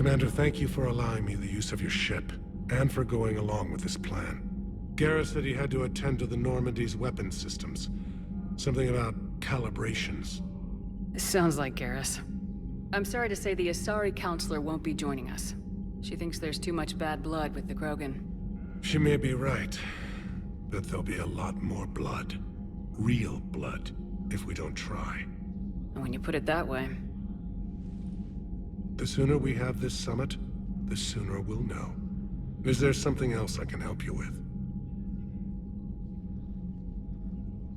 Commander, thank you for allowing me the use of your ship, and for going along with this plan. Garrus said he had to attend to the Normandy's weapon systems. Something about calibrations. Sounds like Garrus. I'm sorry to say the Asari Counselor won't be joining us. She thinks there's too much bad blood with the Krogan. She may be right, but there'll be a lot more blood. Real blood, if we don't try. And when you put it that way... The sooner we have this summit, the sooner we'll know. Is there something else I can help you with?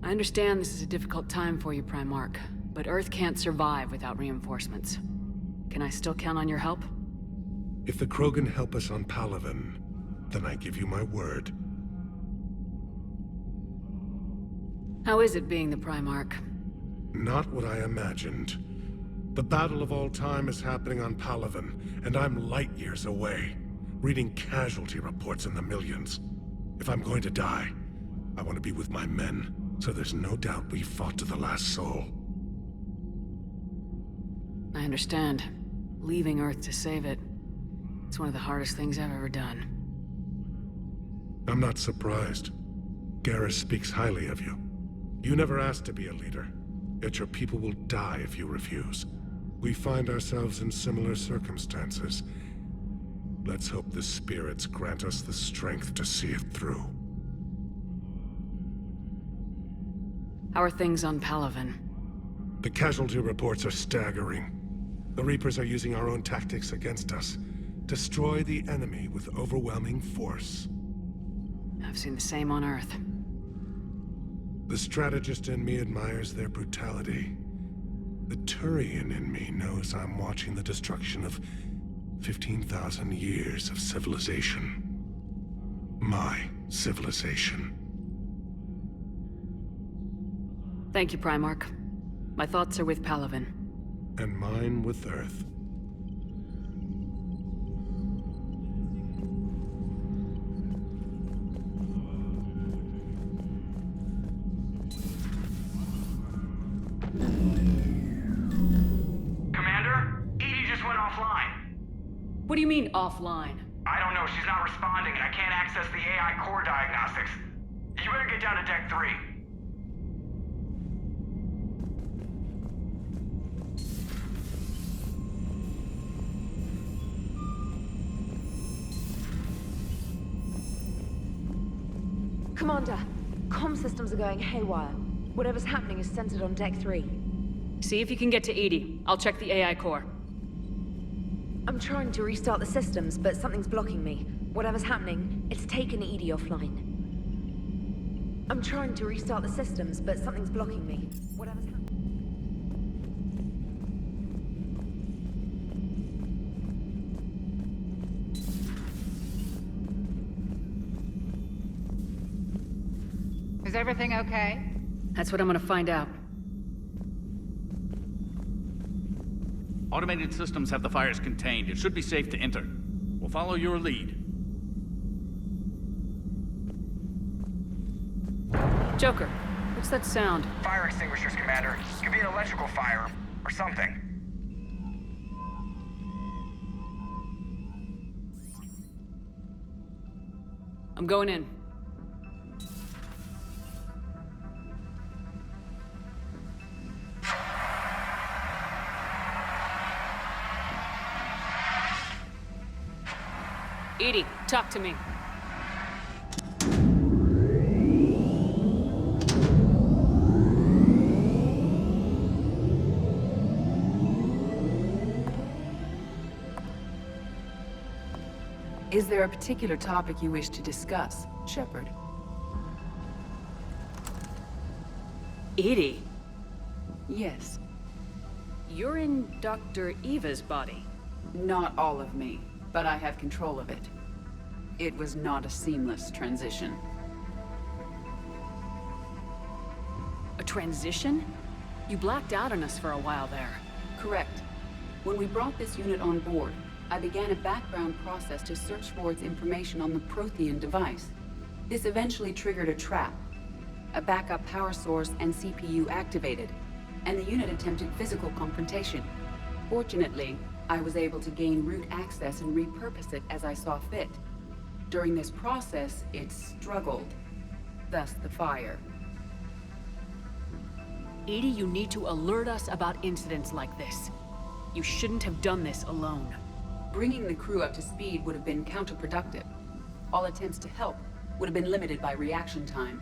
I understand this is a difficult time for you, Primarch, but Earth can't survive without reinforcements. Can I still count on your help? If the Krogan help us on Palaven, then I give you my word. How is it being the Primarch? Not what I imagined. The battle of all time is happening on Palaven, and I'm light years away, reading casualty reports in the millions. If I'm going to die, I want to be with my men, so there's no doubt we fought to the last soul. I understand. Leaving Earth to save it. It's one of the hardest things I've ever done. I'm not surprised. Garrus speaks highly of you. You never asked to be a leader, yet your people will die if you refuse. We find ourselves in similar circumstances. Let's hope the spirits grant us the strength to see it through. How are things on Palaven? The casualty reports are staggering. The Reapers are using our own tactics against us. Destroy the enemy with overwhelming force. I've seen the same on Earth. The strategist in me admires their brutality. The Turian in me knows I'm watching the destruction of 15,000 years of civilization. My civilization. Thank you, Primarch. My thoughts are with Palaven. And mine with Earth. What do you mean, offline? I don't know, she's not responding and I can't access the AI core diagnostics. You better get down to Deck 3. Commander, comm systems are going haywire. Whatever's happening is centered on Deck 3. See if you can get to Edie. I'll check the AI core. I'm trying to restart the systems, but something's blocking me. Whatever's happening, it's taken Edie offline. I'm trying to restart the systems, but something's blocking me. Whatever's happening... Is everything okay? That's what I'm gonna find out. Automated systems have the fires contained. It should be safe to enter. We'll follow your lead. Joker, what's that sound? Fire extinguishers, Commander. Could be an electrical fire, or something. I'm going in. Edie, talk to me. Is there a particular topic you wish to discuss, Shepard? Edie? Yes. You're in Dr. Eva's body. Not all of me, but I have control of it. It was not a seamless transition. A transition? You blacked out on us for a while there. Correct. When we brought this unit on board, I began a background process to search for its information on the Prothean device. This eventually triggered a trap. A backup power source and CPU activated, and the unit attempted physical confrontation. Fortunately, I was able to gain root access and repurpose it as I saw fit. During this process, it struggled. Thus the fire. Edie, you need to alert us about incidents like this. You shouldn't have done this alone. Bringing the crew up to speed would have been counterproductive. All attempts to help would have been limited by reaction time.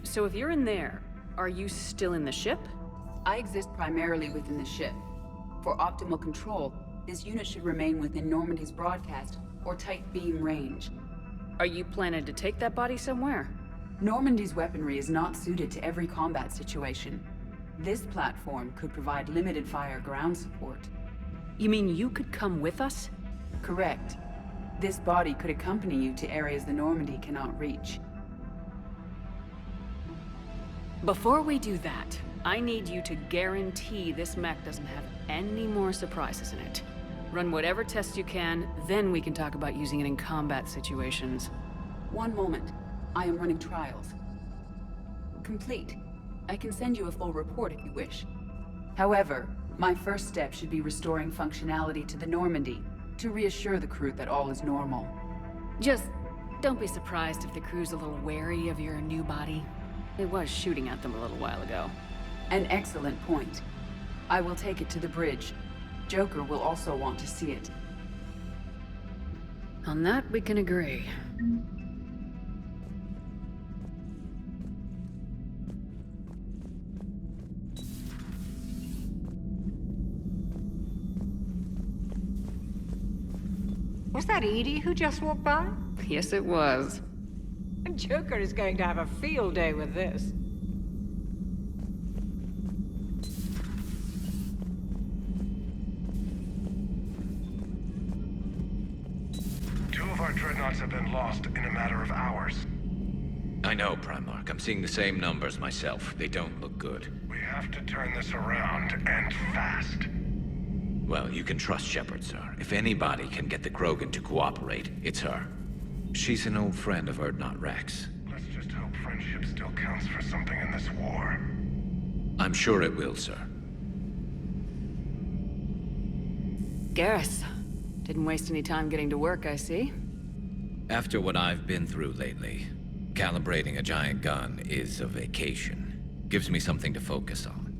So if you're in there, are you still in the ship? I exist primarily within the ship. For optimal control, this unit should remain within Normandy's broadcast or tight beam range. Are you planning to take that body somewhere? Normandy's weaponry is not suited to every combat situation. This platform could provide limited fire ground support. You mean you could come with us? Correct. This body could accompany you to areas the Normandy cannot reach. Before we do that, I need you to guarantee this mech doesn't have any more surprises in it. Run whatever tests you can, then we can talk about using it in combat situations. One moment. I am running trials. Complete. I can send you a full report if you wish. However, my first step should be restoring functionality to the Normandy to reassure the crew that all is normal. Just don't be surprised if the crew's a little wary of your new body. It was shooting at them a little while ago. An excellent point. I will take it to the bridge. Joker will also want to see it. On that, we can agree. Was that Edie who just walked by? Yes, it was. Joker is going to have a field day with this. Two of our dreadnoughts have been lost in a matter of hours. I know, Primarch. I'm seeing the same numbers myself. They don't look good. We have to turn this around, and fast. Well, you can trust Shepard, sir. If anybody can get the Krogan to cooperate, it's her. She's an old friend of Urdnot Rex. Let's just hope friendship still counts for something in this war. I'm sure it will, sir. Garrus. Didn't waste any time getting to work, I see. After what I've been through lately, calibrating a giant gun is a vacation. Gives me something to focus on.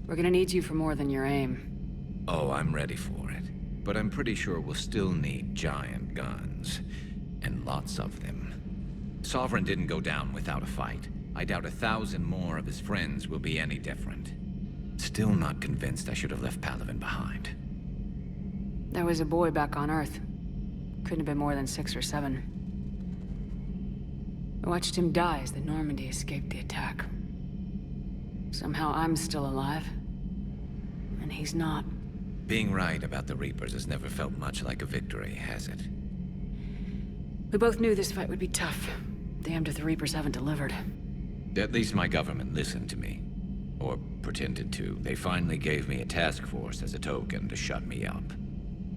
We're gonna need you for more than your aim. Oh, I'm ready for it. But I'm pretty sure we'll still need giant guns. And lots of them. Sovereign didn't go down without a fight. I doubt 1,000 more of his friends will be any different. Still not convinced I should have left Palaven behind. There was a boy back on Earth. Couldn't have been more than 6 or 7. I watched him die as the Normandy escaped the attack. Somehow I'm still alive. And he's not. Being right about the Reapers has never felt much like a victory, has it? We both knew this fight would be tough. Damned if the Reapers haven't delivered. At least my government listened to me. Or pretended to. They finally gave me a task force as a token to shut me up.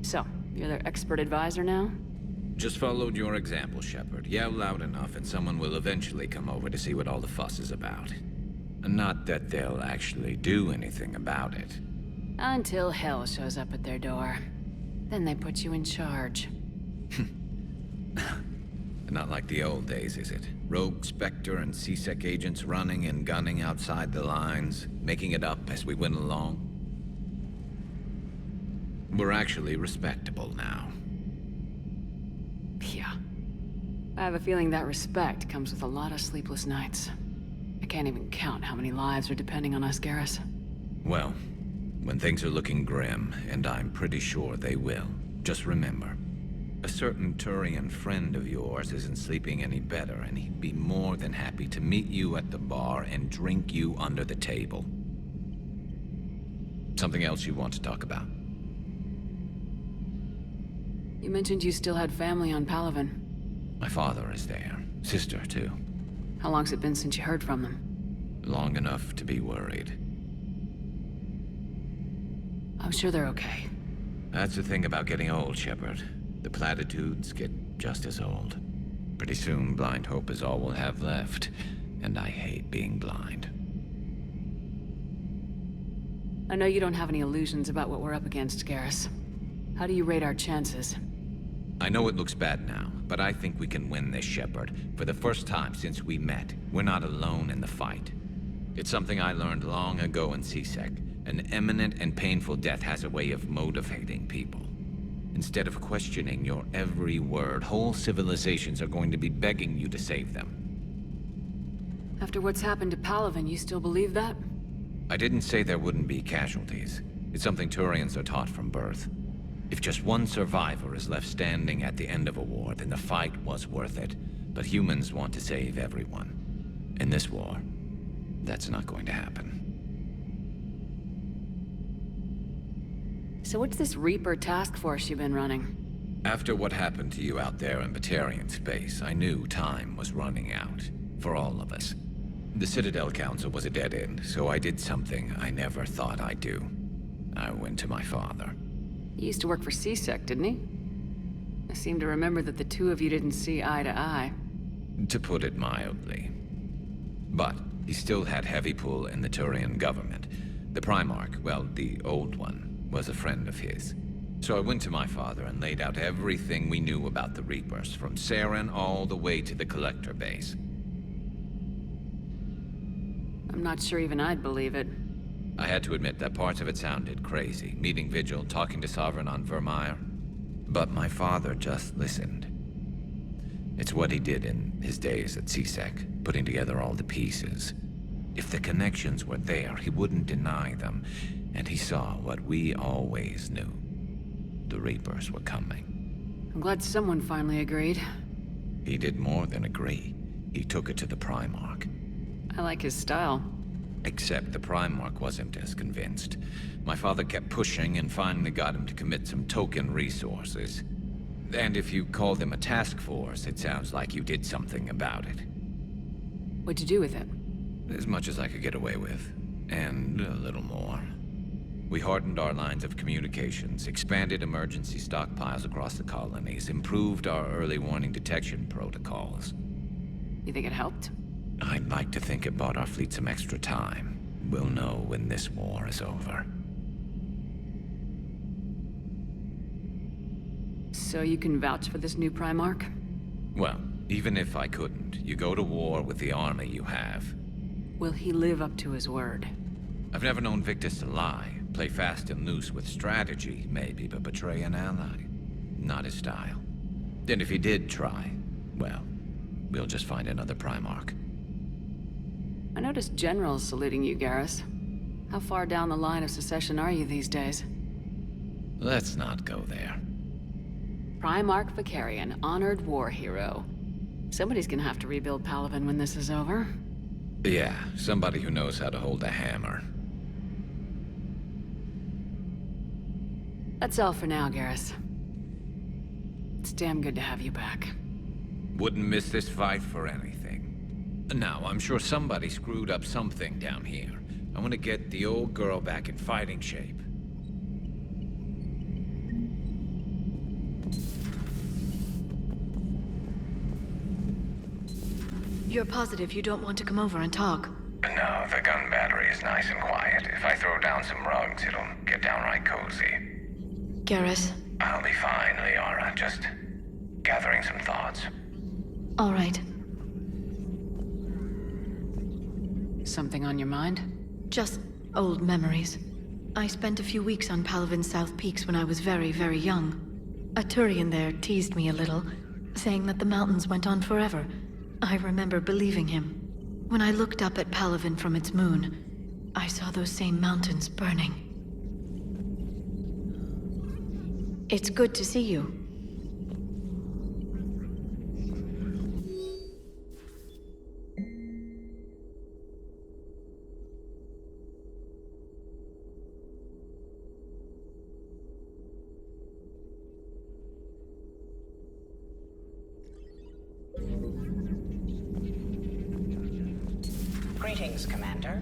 So, you're their expert advisor now? Just followed your example, Shepard. Yell loud enough and someone will eventually come over to see what all the fuss is about. Not that they'll actually do anything about it. Until hell shows up at their door. Then they put you in charge. Not like the old days, is it? Rogue Spectre and C-Sec agents running and gunning outside the lines, making it up as we went along. We're actually respectable now. Yeah. I have a feeling that respect comes with a lot of sleepless nights. I can't even count how many lives are depending on us, Garrus. Well, when things are looking grim, and I'm pretty sure they will, just remember, a certain Turian friend of yours isn't sleeping any better, and he'd be more than happy to meet you at the bar and drink you under the table. Something else you want to talk about? You mentioned you still had family on Palaven. My father is there. Sister, too. How long's it been since you heard from them? Long enough to be worried. I'm sure they're okay. That's the thing about getting old, Shepard. The platitudes get just as old. Pretty soon, blind hope is all we'll have left. And I hate being blind. I know you don't have any illusions about what we're up against, Garrus. How do you rate our chances? I know it looks bad now, but I think we can win this, Shepard. For the first time since we met, we're not alone in the fight. It's something I learned long ago in CSEC. An imminent and painful death has a way of motivating people. Instead of questioning your every word, whole civilizations are going to be begging you to save them. After what's happened to Palaven, you still believe that? I didn't say there wouldn't be casualties. It's something Turians are taught from birth. If just one survivor is left standing at the end of a war, then the fight was worth it. But humans want to save everyone. In this war, that's not going to happen. So what's this Reaper task force you've been running? After what happened to you out there in Batarian space, I knew time was running out. For all of us. The Citadel Council was a dead end, so I did something I never thought I'd do. I went to my father. He used to work for CSEC, didn't he? I seem to remember that the two of you didn't see eye to eye. To put it mildly. But he still had heavy pull in the Turian government. The Primarch, well, the old one, was a friend of his. So I went to my father and laid out everything we knew about the Reapers, from Saren all the way to the Collector base. I'm not sure even I'd believe it. I had to admit that parts of it sounded crazy, meeting Vigil, talking to Sovereign on Vermeer. But my father just listened. It's what he did in his days at CSEC, putting together all the pieces. If the connections were there, he wouldn't deny them, and he saw what we always knew. The Reapers were coming. I'm glad someone finally agreed. He did more than agree. He took it to the Primarch. I like his style. Except the Primarch wasn't as convinced. My father kept pushing and finally got him to commit some token resources. And if you call them a task force, it sounds like you did something about it. What'd you do with it? As much as I could get away with. And a little more. We hardened our lines of communications, expanded emergency stockpiles across the colonies, improved our early warning detection protocols. You think it helped? I'd like to think it bought our fleet some extra time. We'll know when this war is over. So you can vouch for this new Primarch? Well, even if I couldn't, you go to war with the army you have. Will he live up to his word? I've never known Victus to lie. Play fast and loose with strategy, maybe, but betray an ally. Not his style. And if he did try, well, we'll just find another Primarch. I noticed generals saluting you, Garrus. How far down the line of secession are you these days? Let's not go there. Primarch Vicarian, honored war hero. Somebody's gonna have to rebuild Palaven when this is over. Yeah, somebody who knows how to hold a hammer. That's all for now, Garrus. It's damn good to have you back. Wouldn't miss this fight for anything. Now, I'm sure somebody screwed up something down here. I want to get the old girl back in fighting shape. You're positive you don't want to come over and talk? No, the gun battery is nice and quiet. If I throw down some rugs, it'll get downright cozy. Garrus? I'll be fine, Liara. Just gathering some thoughts. All right. Something on your mind? Just old memories. I spent a few weeks on Palaven's South Peaks when I was very, very young. A Turian there teased me a little, saying that the mountains went on forever. I remember believing him. When I looked up at Palaven from its moon, I saw those same mountains burning. It's good to see you. Greetings, Commander.